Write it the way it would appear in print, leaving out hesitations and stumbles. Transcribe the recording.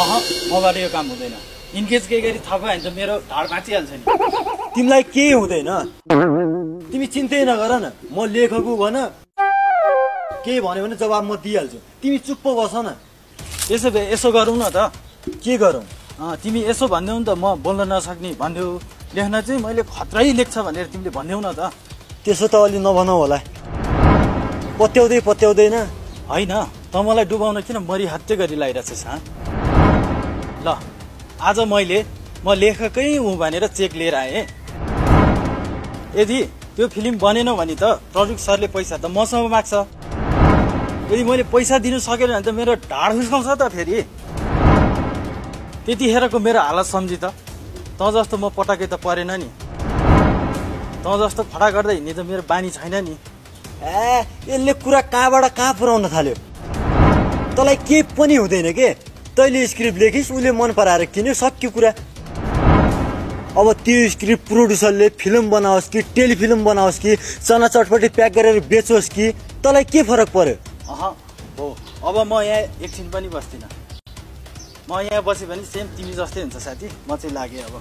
मबाट यो काम हुँदैन। इनकेस केही गरी थाहा भयो भने त मेरो ढाड भाँचिहाल्छ नि। तिमीलाई केही हुँदैन, तिमी चिन्तै नगर न। म लेखकु भन, के भन्यो भने जवाब म दिइहाल्छु। तिमी चुप्प बस न। यसो भए यसो गरौँ न त। के गरौँ? तिमी यसो भन्देऊ नि त, म बोल्न नसक्ने भन्देऊ, लेख्न चाहिँ मैले खत्रै लेख्छ भनेर तिमीले भन्देऊ न त। त्यसो त अलि नभनौ होला। पत्याउँदैन। होइन त मलाई डुबाउन किन मरिहत्ते गरी लागिरहेछस्? ल आज म लेखकै हुँ भनेर चेक लिएर आएँ। यदि त्यो फिल्म बनेन भने त प्रड्युसरले पैसा त मसँग माग्छ। यदि मैले पैसा दिनु सकेन भने त मेरो ढाड हुस्काउँछ त फेरि। त्यतिखेरको मेरो हालत सम्झी त। तँ जस्तो म पटकै त परेन नि। तँ जस्तो खडा गर्दै हिँड्ने त मेरो बानी छैन नि। यसले कुरा कहाँबाट कहाँ पुर्याउन थाल्यो। तँलाई केही पनि हुँदैन के। तैँले स्क्रिप्ट लेखिस्, उसले मन पराएर किन्यो, सक्यो कुरा। अब त्यो स्क्रिप्ट प्रोड्युसरले फिल्म बनाओस् कि टेलिफिल्म बनाओस् कि चना चटपटी प्याक गरेर बेचोस् कि तँलाई के फरक पर्यो? हो अब म यहाँ एकछिन पनि बस्दिनँ। म यहाँ बसेँ भने सेम तिमी जस्तै हुन्छ साथी। म चाहिँ लागेँ अब।